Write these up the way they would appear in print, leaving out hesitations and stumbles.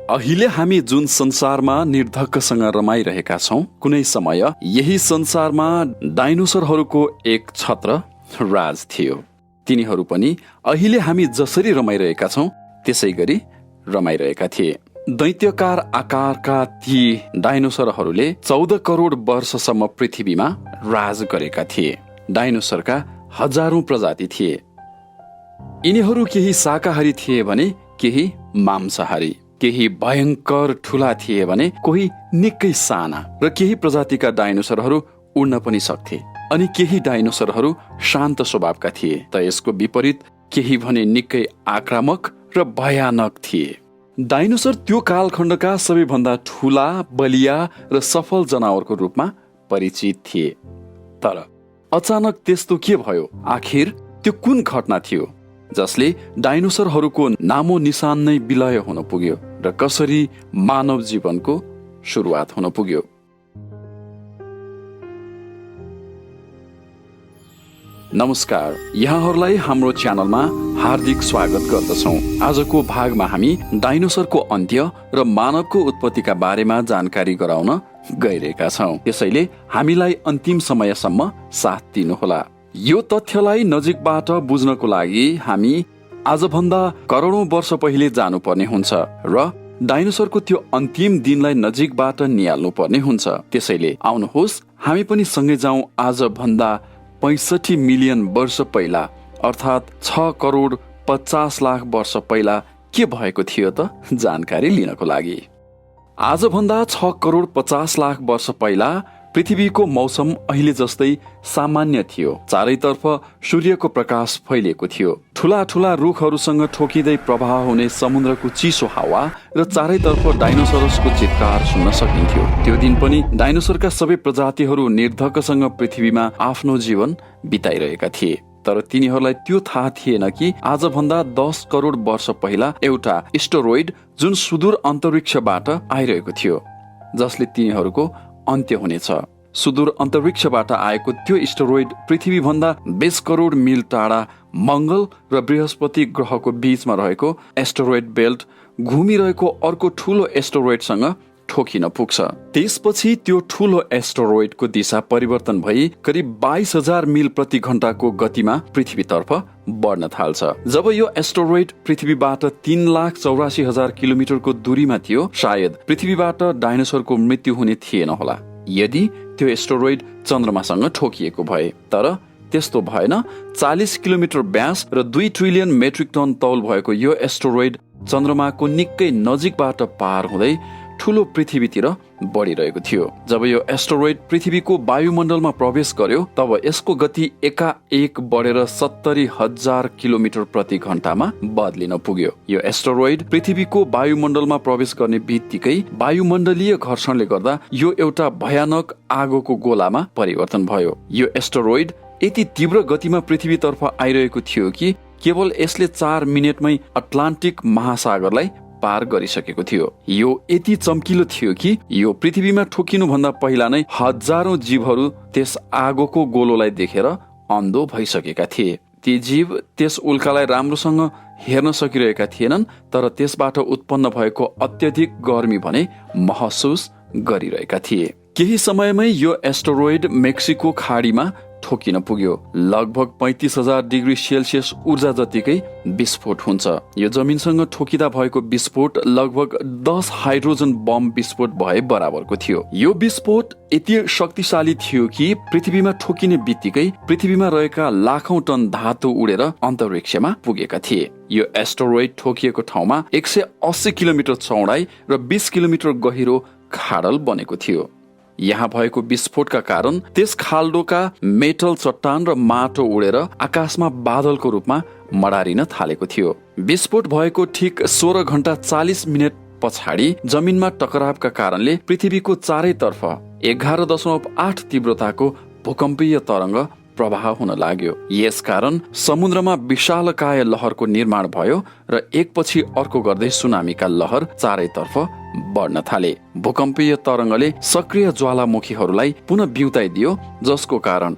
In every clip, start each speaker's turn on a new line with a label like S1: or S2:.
S1: अहिले हामी जुन संसारमा निर्धक्कसँग रमाइरहेका छौं, कुनै समय यही संसारमा डाइनोसरहरूको एक छत्र राज थियो। तिनीहरू पनि अहिले हामी जसरी रमाइरहेका छौं त्यसै गरी रमाइरहेका थिए। दैत्यकार आकारका ती डाइनोसरहरूले 14 करोड वर्षसम्म पृथ्वीमा राज गरेका थिए। डाइनोसरका हजारौं प्रजाति थिए। यिनीहरू केही शाकाहारी थिए भने केही मांसाहारी, केही भयंकर ठूला थिए भने कोही निकै साना, र केही प्रजातिका डाइनोसरहरू उड्न पनि सक्थे अनि केही डाइनोसरहरू शान्त स्वभावका थिए। त यसको विपरीत केही भने निकै आक्रामक र भयानक थिए। डाइनोसर त्यो कालखण्डका सबैभन्दा ठूला, बलिया र सफल जनावरको रूपमा परिचित थिए। तर अचानक त्यस्तो के भयो? आखिर त्यो कुन घटना थियो जसले डाइनोसरहरूको नामो निशान नै विलय हुन पुग्यो र कसरी मानव जीवनको सुरुवात हुन पुग्यो? नमस्कार, यहाँहरूलाई हाम्रो च्यानलमा हार्दिक स्वागत गर्दछौं। आजको भागमा हामी डाइनोसरको अन्त्य र मानवको उत्पत्तिका बारेमा जानकारी गराउन गइरहेका छौं। त्यसैले हामीलाई अन्तिम समयसम्म साथ दिनुहोला। यो तथ्यलाई नजिकबाट बुझ्नको लागि हामी आजभन्दा करोडौं वर्ष पहिले जानुपर्ने हुन्छ र डाइनोसरको त्यो अन्तिम दिनलाई नजिकबाट निहाल्नु पर्ने हुन्छ। त्यसैले आउनुहोस् हामी पनि सँगै जाउँ आजभन्दा 65 मिलियन वर्ष पहिला, अर्थात् 6 करोड 50 लाख वर्ष पहिला के भएको थियो त जानकारी लिनको लागि। आजभन्दा 6 करोड 50 लाख वर्ष पहिला पृथ्वीको मौसम अहिले जस्तै सामान्य थियो। चारैतर्फ सूर्यको प्रकाश फैलिएको थियो। ठूला ठूला रुखहरूसँग ठोकिँदै प्रवाह हुने समुद्रको चिसो हावा र चारैतर्फ डाइनोसरसको चित्कार सुन्न सकिन्थ्यो। त्यो दिन पनि डाइनोसरका सबै प्रजातिहरू निर्धक्कसँग पृथ्वीमा आफ्नो जीवन बिताइरहेका थिए। तर तिनीहरूलाई त्यो थाहा थिएन कि आजभन्दा 10 करोड वर्ष पहिला एउटा एस्टेरोइड जुन सुदूर अन्तरिक्षबाट आइरहेको थियो, जसले तिनीहरूको अन्त्य हुनेछ। सुदूर अन्तरिक्षबाट आएको त्यो एस्टेरोइड पृथ्वीभन्दा 20 करोड मिल टाढा मंगल र बृहस्पति ग्रहको बीचमा रहेको एस्टेरोइड बेल्ट घुमिरहेको अर्को ठूलो एस्टेरोइडसँग ठोकिन पुग्छ। त्यसपछि त्यो ठूलो एस्टेरोइडको दिशा परिवर्तन भई करिब 22,000 मिल प्रति घण्टाको गतिमा पृथ्वीतर्फ बढ्न थाल्छ। जब यो एस्टेरोइड पृथ्वीबाट 3,84,000 किलोमिटरको दूरीमा थियो, सायद पृथ्वीबाट डाइनोसरको मृत्यु हुने थिएन होला यदि त्यो एस्टेरोइड चन्द्रमासँग ठोकिएको भए। तर त्यस्तो भएन। 40 किलोमिटर व्यास र 2 ट्रिलियन मेट्रिक टन तौल भएको यो एस्टेरोइड चन्द्रमाको निकै नजिकबाट पार हुँदै ठूलो पृथ्वीतिर बढिरहेको थियो। जब यो एस्टेरोइड पृथ्वीको वायुमण्डलमा प्रवेश गर्यो, तब यसको गति एकाएक बढेर 70,000 किलोमिटर प्रति घण्टामा बदलिन पुग्यो। यो एस्टेरोइड पृथ्वीको वायुमण्डलमा प्रवेश गर्ने बित्तिकै वायुमण्डलीय घर्षणले गर्दा यो एउटा भयानक आगोको गोलामा परिवर्तन भयो। यो एस्टेरोइड यति तीव्र गतिमा पृथ्वीतर्फ आइरहेको थियो कि केवल यसले 4 मिनेटमै अटलान्टिक महासागरलाई पार गरिसकेको थियो। यो यति चम्किलो थियो कि यो पृथ्वीमा ठोकिनु भन्दा पहिला नै हजारौं जीवहरू त्यस आगोको गोलोलाई देखेर अन्धो भइसकेका थिए। ती जीव त्यस उल्कालाई राम्रोसँग हेर्न सकिरहेका थिएनन्, तर त्यसबाट उत्पन्न भएको अत्यधिक गर्मी भने महसुस गरिरहेका थिए। केही समयमै यो एस्टेरोइड मेक्सिको खाडीमा ठोकिन पुग्यो। लगभग 35,000 डिग्री सेल्सियस ऊर्जा जतिकै विस्फोट हुन्छ। यो जमिनसँग ठोकिँदा भएको विस्फोट लगभग 10 हाइड्रोजन बम विस्फोट भए बराबरको थियो। यो विस्फोट यति शक्तिशाली थियो कि पृथ्वीमा ठोकिने बित्तिकै पृथ्वीमा रहेका लाखौं टन धातु उडेर अन्तरिक्षमा पुगेका थिए। यो एस्टेरोइड ठोकिएको ठाउँमा 180 किलोमिटर चौडाइ र 20 किलोमिटर गहिरो खाडल बनेको थियो। यहाँ भएको विस्फोटका कारण त्यस खाल्डोका मेटल चट्टान र माटो उडेर आकाशमा बादलको रूपमा मडारिन थालेको थियो। विस्फोट भएको ठिक 16 घण्टा 40 मिनट पछाडि जमिनमा टकरावका कारणले पृथ्वीको चारैतर्फ 11.8 तीव्रताको भूकम्पीय तरंग प्रवाह हुन लाग्यो। यसकारण समुद्रमा विशालकाय लहरको निर्माण भयो र एकपछि अर्को गर्दै सुनामीका लहर चारैतर्फ बढ्न थाले। भूकम्पीय तरंगले सक्रिय ज्वालामुखीहरूलाई पुनः बिउताइदियो, जसको कारण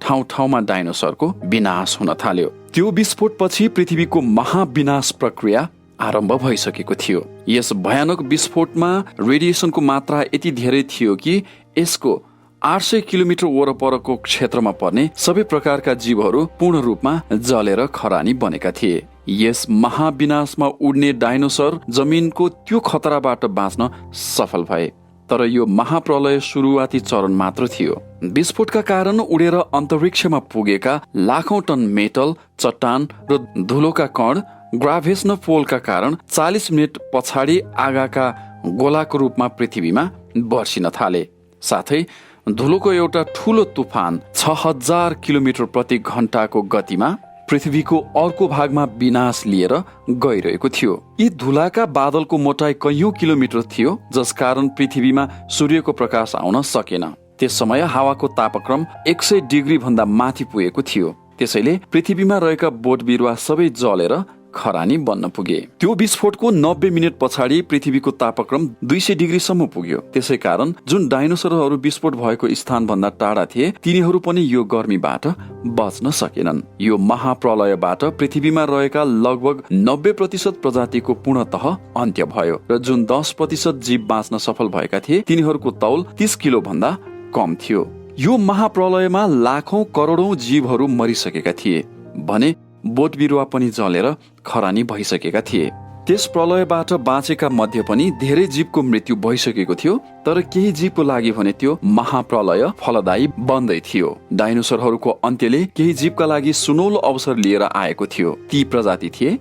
S1: ठाउँ ठाउँमा डाइनोसरको विनाश हुन थाल्यो। त्यो विस्फोटपछि पृथ्वीको महाविनाश प्रक्रिया आरम्भ भइसकेको थियो। यस भयानक विस्फोटमा रेडिएसनको मात्रा यति धेरै थियो कि यसको 800 किलोमिटर वरपरको क्षेत्रमा पर्ने सबै प्रकारका जीवहरू पूर्ण रूपमा जलेर खरानी बनेका थिए। यस महाविनाशमा उड्ने डाइनोसर जमिनको त्यो खतराबाट बाँच्न सफल भए। तर यो महाप्रलय सुरुवाती चरण मात्र थियो। विस्फोटका कारण उडेर अन्तरिक्षमा पुगेका लाखौं टन मेटल, चट्टान र धुलोका कण ग्राभिटेसनल पुलका कारण 40 मिनेट पछाडि आगाका गोलाको रूपमा पृथ्वीमा बर्सिन थाले। साथै धुलोको एउटा ठूलो तुफान 6000 किलोमिटर प्रति घण्टाको गतिमा पृथ्वीको अर्को भागमा विनाश लिएर गइरहेको थियो। यी धुलाका बादलको मोटाई कैयौं किलोमिटर थियो, जसकारण पृथ्वीमा सूर्यको प्रकाश आउन सकेन। त्यस समय हावाको तापक्रम 100 डिग्री भन्दा माथि पुगेको थियो। त्यसैले पृथ्वीमा रहेका बोट बिरुवा सबै जलेर खरानी बन्न पुगे। त्यो विस्फोटको 90 मिनेट पछाडि पृथ्वीको तापक्रम 200 डिग्रीसम्म पुग्यो। त्यसै कारण जुन डाइनोसरहरू विस्फोट भएको स्थान भन्दा टाढा थिए, तिनीहरू पनि यो गर्मीबाट बच्न सकेनन्। यो महाप्रलयबाट पृथ्वीमा रहेका लगभग 90% प्रजातिको पूर्णतः अन्त्य भयो र जुन 10% जीव बाँच्न सफल भएका थिए, तिनीहरूको तौल 30 किलो भन्दा कम थियो। यो महाप्रलयमा लाखौं करोडौं जीवहरू मरिसकेका थिए भने बोट बिरुवा पनि जलेर खरानी भइसकेका थिए। त्यस प्रलयबाट बाँचेका मध्ये पनि धेरै जीवको मृत्यु भइसकेको थियो, तर केही जीवको लागि भने त्यो महाप्रलय फलदायी बन्दै थियो। डाइनोसरहरूको अन्त्यले केही जीवका लागि सुनौलो अवसर लिएर आएको थियो। ती प्रजाति थिए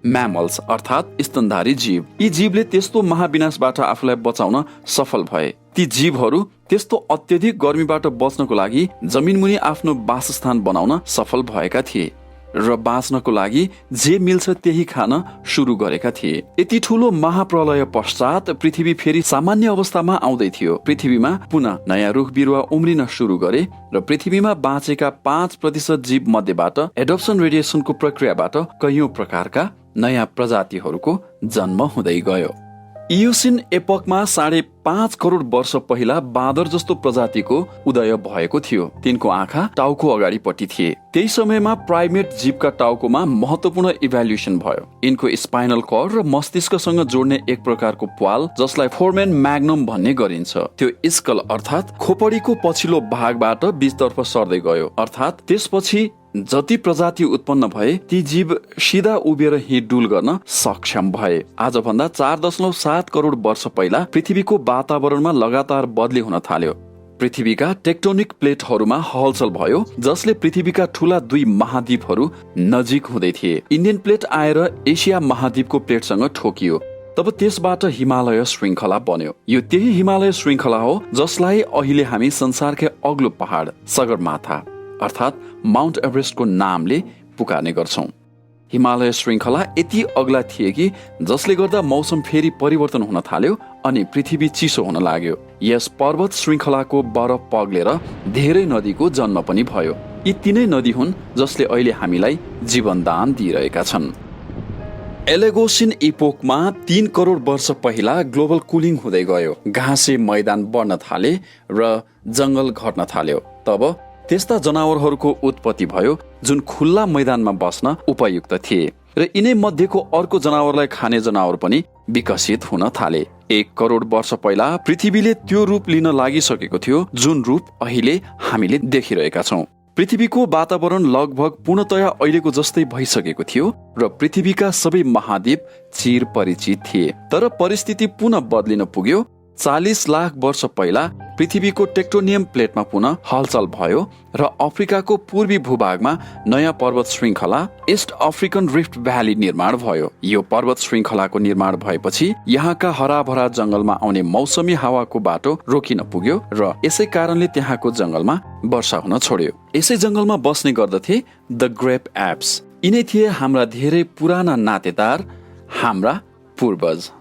S1: म्यामल्स अर्थात् स्तनधारी जीव। यी जीवले त्यस्तो महाविनाशबाट आफूलाई बचाउन सफल भए। ती जीवहरू त्यस्तो अत्यधिक गर्मीबाट बच्नको लागि जमिनमुनि आफ्नो वासस्थान बनाउन सफल भएका थिए र बाँच्नको लागि जे मिल्छ त्यही खान सुरु गरेका थिए। यति ठूलो महाप्रलय पश्चात पृथ्वी फेरि सामान्य अवस्थामा आउँदै थियो। पृथ्वीमा पुनः नयाँ रुख बिरुवा उम्रिन सुरु गरे र पृथ्वीमा बाँचेका 5% जीव मध्येबाट एडप्सन रेडिएसनको प्रक्रियाबाट कैयौं प्रकारका नयाँ प्रजातिहरूको जन्म हुँदै गयो। इयोसिन एपकमा 5.5 करोड वर्ष पहिला बाँदर जस्तो प्रजातिको उदय भएको थियो। तिनको आँखा टाउको अगाडिपट्टि थिए। त्यही समयमा प्राइमेट जीवका टाउकोमा महत्वपूर्ण इभ्याल्युएसन भयो। यिनको स्पाइनल कर्ड र मस्तिष्कसँग जोड्ने एक प्रकारको प्वाल, जसलाई फोरमेन म्याग्नम भन्ने गरिन्छ, त्यो स्कल अर्थात् खोपडीको पछिल्लो भागबाट बीचतर्फ सर्दै गयो। अर्थात् त्यसपछि जति प्रजाति उत्पन्न भए, ती जीव सिधा उभिएर हिँडडुल गर्न सक्षम भए। आजभन्दा 4.7 करोड वर्ष पहिला पृथ्वीको वातावरणमा लगातार बदली हुन थाल्यो। पृथ्वीका टेक्टोनिक प्लेटहरूमा हलचल भयो, जसले पृथ्वीका ठूला 2 महाद्वीपहरू नजिक हुँदै थिए। इन्डियन प्लेट आएर एसिया महाद्वीपको प्लेटसँग ठोकियो। तब त्यसबाट हिमालय श्रृङ्खला बन्यो। यो त्यही हिमालय श्रृङ्खला हो जसलाई अहिले हामी संसारकै अग्लो पहाड सगरमाथा अर्थात् माउन्ट एभरेस्टको नामले पुकार्ने गर्छौं। हिमालय श्रृङ्खला यति अग्ला थिए कि जसले गर्दा मौसम फेरि परिवर्तन हुन थाल्यो अनि पृथ्वी चिसो हुन लाग्यो। यस पर्वत श्रृङ्खलाको बरफ पग्लेर धेरै नदीको जन्म पनि भयो। यी तीनै नदी हुन् जसले अहिले हामीलाई जीवनदान दिइरहेका छन्। एलेगोसिन इपोकमा 3 करोड वर्ष पहिला ग्लोबल कुलिङ हुँदै गयो। घाँसे मैदान बढ्न थाले र जंगल घट्न थाल्यो। तब त्यस्ता जनावरहरूको उत्पत्ति भयो जुन खुल्ला मैदानमा बस्न उपयुक्त थिए र यिनै मध्येको अर्को जनावरलाई खाने जनावर पनि विकसित हुन थाले। 1 करोड वर्ष पहिला पृथ्वीले त्यो रूप लिन लागिसकेको थियो जुन रूप अहिले हामीले देखिरहेका छौं। पृथ्वीको वातावरण लगभग पूर्णतया अहिलेको जस्तै भइसकेको थियो र पृथ्वीका सबै महाद्वीप चिर परिचित थिए। तर परिस्थिति पुनः बदलिन पुग्यो। 40 लाख वर्ष पहिला पृथ्वीको टेक्टोनियम प्लेटमा पुनः हलचल भयो र अफ्रिकाको पूर्वी भूभागमा नयाँ पर्वत श्रृङ्खला ईस्ट अफ्रिकन रिफ्ट भ्याली निर्माण भयो। यो पर्वत श्रृङ्खलाको निर्माण भएपछि यहाँका हराभरा जंगलमा आउने मौसमी हावाको बाटो रोकिन पुग्यो र यसै कारणले त्यहाँको जंगलमा वर्षा हुन छोड्यो। यसै जंगलमा बस्ने गर्दथे द ग्रेप एप्स। यिनै थिए हाम्रा धेरै पुराना नातेदार, हाम्रा पूर्वज।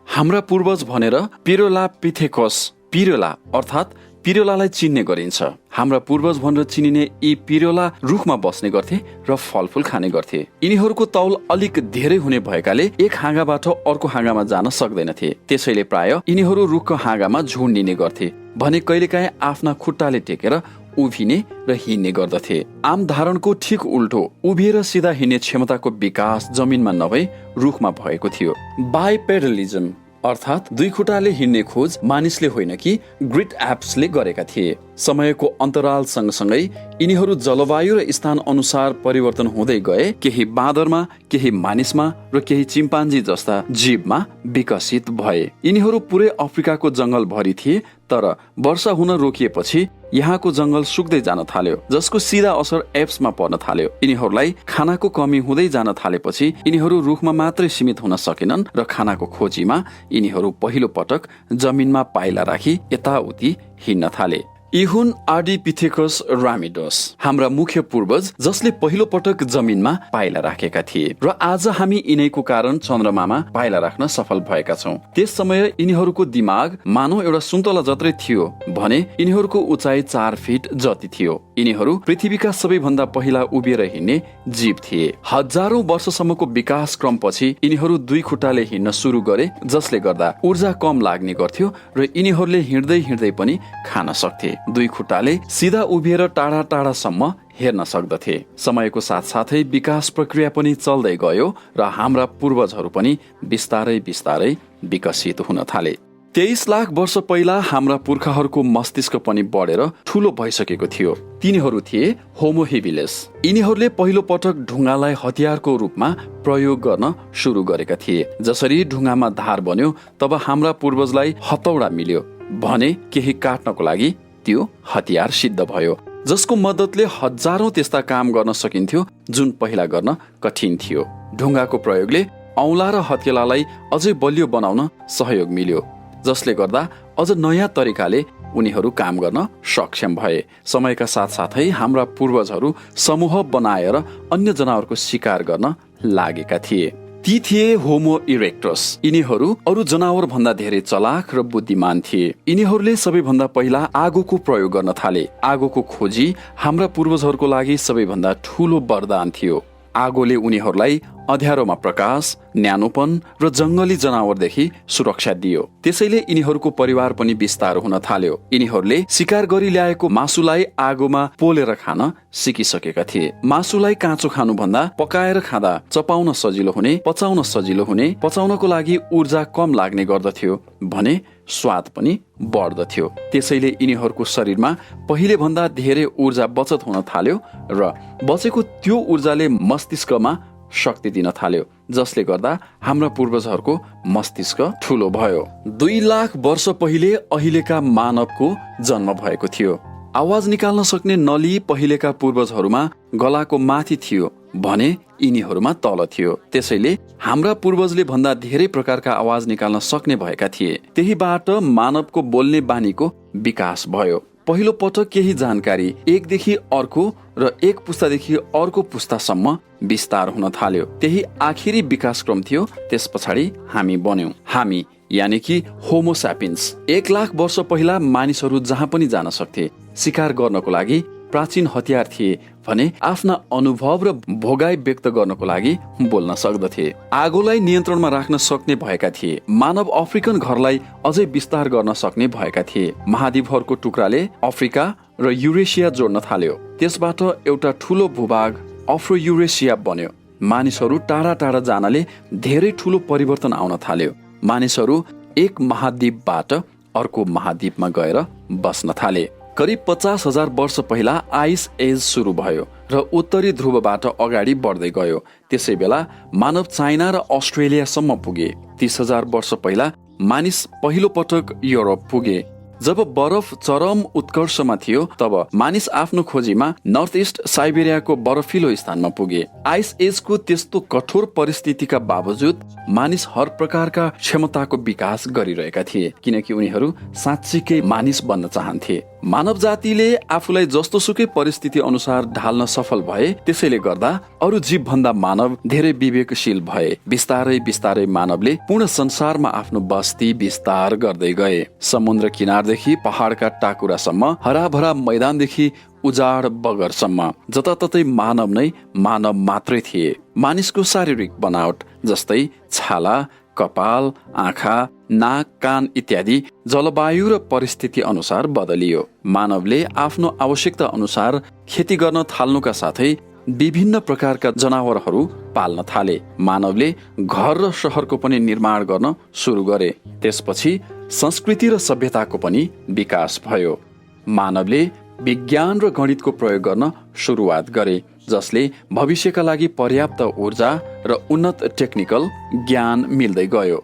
S1: हाम्रा पूर्वज भनेर पिरोलापिथेकस, पिरोला अर्थात् पिरोलालाई चिन्ने गरिन्छ। हाम्रा पूर्वज भनेर चिनिने यी पिरोला रुखमा बस्ने गर्थे र फलफुल खाने गर्थे। यिनीहरूको तौल अलिक धेरै हुने भएकाले एक हाँगाबाट अर्को हाँगामा जान सक्दैनथे। त्यसैले प्राय यिनीहरू रुखको हाँगामा झुन्डिने गर्थे भने कहिलेकाहीँ आफ्ना खुट्टाले टेकेर उभिने र हिँड्ने गर्दथे। आम धारणको ठिक उल्टो उभिएर सिधा हिँड्ने क्षमताको विकास जमिनमा नभई रुखमा भएको थियो। बाइपेडलिजम अर्थात् दुई खुट्टाले हिँड्ने खोज मानिसले होइन कि ग्रिट एप्सले गरेका थिए। समयको अन्तराल सँगसँगै यिनीहरू जलवायु र स्थान अनुसार परिवर्तन हुँदै गए। केही बाँदरमा, केही मानिसमा र केही चिम्पान्जी जस्ता जीवमा विकसित भए। यिनीहरू पुरै अफ्रिकाको जंगल भरि थिए, तर वर्षा हुन रोकिएपछि यहाँको जंगल सुक्दै जान थाल्यो, जसको सिधा असर एप्समा पर्न थाल्यो। यिनीहरूलाई खानाको कमी हुँदै जान थालेपछि यिनीहरू रुखमा मात्रै सीमित हुन सकेनन् र खानाको खोजीमा यिनीहरू पहिलो पटक जमिनमा पाइला राखी यताउति हिँड्न थाले। इहुन आर्डिपिथेकस रामिडस हाम्रा मुख्य पूर्वज जसले पहिलो पटक जमिनमा पाइला राखेका थिए र आज हामी यिनैको कारण चन्द्रमामा पाइला राख्न सफल भएका छौं। त्यस समय यिनीहरूको दिमाग मानव एउटा सुन्तला जत्रै थियो भने यिनीहरूको उचाइ 4 फिट जति थियो। यिनीहरू पृथ्वीका सबैभन्दा पहिला उभिएर हिँड्ने जीव थिए। हजारौं वर्षसम्मको विकास क्रमपछि यिनीहरू दुई खुट्टाले हिँड्न सुरु गरे, जसले गर्दा ऊर्जा कम लाग्ने गर्थ्यो र यिनीहरूले हिँड्दै हिँड्दै पनि खान सक्थे। दुई खुट्टाले सिधा उभिएर टाढा टाढासम्म हेर्न सक्दथे। समयको साथसाथै विकास प्रक्रिया पनि चल्दै गयो र हाम्रा पूर्वजहरू पनि बिस्तारै बिस्तारै विकसित हुन थाले। 23 लाख वर्ष पहिला हाम्रा पुर्खाहरूको मस्तिष्क पनि बढेर ठूलो भइसकेको थियो। तिनीहरू थिए होमो हेबिलिस। यिनीहरूले पहिलो पटक ढुङ्गालाई हतियारको रूपमा प्रयोग गर्न सुरु गरेका थिए। जसरी ढुङ्गामा धार बन्यो तब हाम्रा पूर्वजलाई हतौडा मिल्यो भने केही काट्नको लागि त्यो हतियार सिद्ध भयो, जसको मद्दतले हजारौं त्यस्ता काम गर्न सकिन्थ्यो जुन पहिला गर्न कठिन थियो। ढुङ्गाको प्रयोगले औंला र हत्केलालाई अझै बलियो बनाउन सहयोग मिल्यो, जसले गर्दा अझ नयाँ तरिकाले उनीहरू काम गर्न सक्षम भए। समयका साथसाथै हाम्रा पूर्वजहरू समूह बनाएर अन्य जनावरको शिकार गर्न लागेका थिए। ती थिए होमो इरेक्टस। यिनीहरू अरू जनावर भन्दा धेरै चलाक र बुद्धिमान थिए। यिनीहरूले सबैभन्दा पहिला आगोको प्रयोग गर्न थाले। आगोको खोजी हाम्रा पूर्वजहरूको लागि सबैभन्दा ठूलो वरदान थियो। आगोले उनीहरूलाई अँध्यारोमा प्रकाश, न्यानोपन र जंगली जनावरदेखि सुरक्षा दियो। त्यसैले यिनीहरूको परिवार पनि विस्तार हुन थाल्यो। यिनीहरूले शिकार गरी ल्याएको मासुलाई आगोमा पोलेर खान सिकिसकेका थिए। मासुलाई काँचो खानु भन्दा पकाएर खाँदा चपाउन सजिलो हुने, पचाउन सजिलो हुने, पचाउनको लागि ऊर्जा कम लाग्ने गर्दथ्यो भने स्वाद पनि बढ्दथ्यो। त्यसैले यिनीहरूको शरीरमा पहिले भन्दा धेरै ऊर्जा बचत हुन थाल्यो र बचेको त्यो ऊर्जाले मस्तिष्कमा शक्ति दिन थाल्यो, जसले गर्दा हाम्रा पूर्वजहरूको मस्तिष्क ठूलो भयो। 2 लाख वर्ष पहिले अहिलेका मानवको जन्म भएको थियो। आवाज निकाल्न सक्ने नली पहिलेका पूर्वजहरूमा गलाको माथि थियो भने यिनीहरूमा तल थियो। त्यसैले हाम्रा पूर्वजले भन्दा धेरै प्रकारका आवाज निकाल्न सक्ने भएका थिए। त्यहीबाट मानवको बोल्ने बानीको विकास भयो। पहिलो पटक केही जानकारी एकदेखि अर्को र एक पुस्तादेखि अर्को पुस्तासम्म विस्तार हुन थाल्यो। त्यही आखिरी विकास क्रम थियो। त्यस पछाडि हामी बन्यौं। हामी यानि कि होमो सैपियन्स। 1 लाख वर्ष पहिला मानिसहरू जहाँ पनि जान सक्थे। शिकार गर्नको लागि प्राचीन हतियार थिए भने आफ्ना अनुभव र भोगाई व्यक्त गर्नको लागि बोल्न सक्दथे। आगोलाई नियन्त्रणमा राख्न सक्ने भएका थिए। मानव अफ्रिकन घरलाई अझै विस्तार गर्न सक्ने भएका थिए। महाद्वीपहरूको टुक्राले अफ्रिका र युरेसिया जोड्न थाल्यो। त्यसबाट एउटा ठूलो भूभाग अफ्रो युरेसिया बन्यो। मानिसहरू टाढा टाढा जानले धेरै ठूलो परिवर्तन आउन थाल्यो। मानिसहरू एक महाद्वीपबाट अर्को महाद्वीपमा गएर बस्न थाले। करिब 50,000 वर्ष पहिला आइस एज सुरु भयो र उत्तरी ध्रुवबाट अगाडि बढ्दै गयो। त्यसै बेला मानव चाइना र अस्ट्रेलियासम्म पुगे। 30,000 वर्ष पहिला मानिस पहिलो पटक युरोप पुगे। जब बरफ चरम उत्कर्षमा थियो तब मानिस आफ्नो खोजीमा नर्थ इस्ट साइबेरियाको बरफिलो स्थानमा पुगे। आइस एजको त्यस्तो कठोर परिस्थितिका बावजुद मानिस हर प्रकारका क्षमताको विकास गरिरहेका थिए, किनकि उनीहरू साँच्चीकै मानिस बन्न चाहन्थे। मानव जातिले आफूलाई जस्तोसुकै परिस्थिति अनुसार ढाल्न सफल भए। त्यसैले गर्दा अरू जीव भन्दा मानव धेरै विवेकशील भए। बिस्तारै बिस्तारै मानवले पूर्ण संसारमा आफ्नो बस्ती विस्तार गर्दै गए। समुद्र किनारदेखि पहाडका टाकुरासम्म, हराभरा मैदानदेखि उजाड बगरसम्म जताततै मानव नै मानव मात्रै थिए। मानिसको शारीरिक बनावट जस्तै छाला, कपाल, आँखा, नाक, कान इत्यादि जलवायु र परिस्थिति अनुसार बदलियो। मानवले आफ्नो आवश्यकता अनुसार खेती गर्न थाल्नुका साथै विभिन्न प्रकारका जनावरहरू पाल्न थाले। मानवले घर र शहरको पनि निर्माण गर्न सुरु गरे। त्यसपछि संस्कृति र सभ्यताको पनि विकास भयो। मानवले विज्ञान र गणितको प्रयोग गर्न सुरुवात गरे, जसले भविष्यका लागि पर्याप्त ऊर्जा र उन्नत टेक्निकल ज्ञान मिल्दै गयो।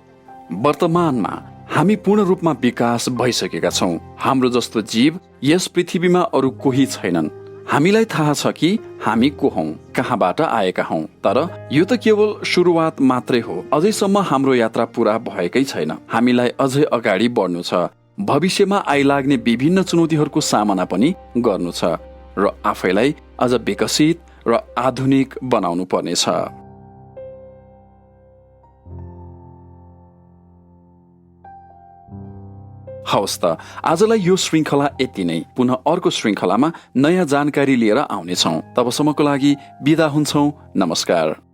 S1: वर्तमानमा हामी पूर्ण रूपमा विकास भइसकेका छौँ। हाम्रो जस्तो जीव यस पृथ्वीमा अरू कोही छैनन्। हामीलाई थाहा छ कि हामी को हौं, कहाँबाट आएका हौं, तर यो त केवल सुरुवात मात्रै हो। अझैसम्म हाम्रो यात्रा पूरा भएकै छैन। हामीलाई अझै अगाडि बढ्नु छ। भविष्यमा आइलाग्ने विभिन्न चुनौतीहरूको सामना पनि गर्नु छ र आफैलाई अझ विकसित र आधुनिक बनाउनु पर्नेछ। हवस् त, आजलाई यो श्रृङ्खला यति नै। पुनः अर्को श्रृङ्खलामा नयाँ जानकारी लिएर आउनेछौँ। तबसम्मको लागि बिदा हुन्छौँ। नमस्कार।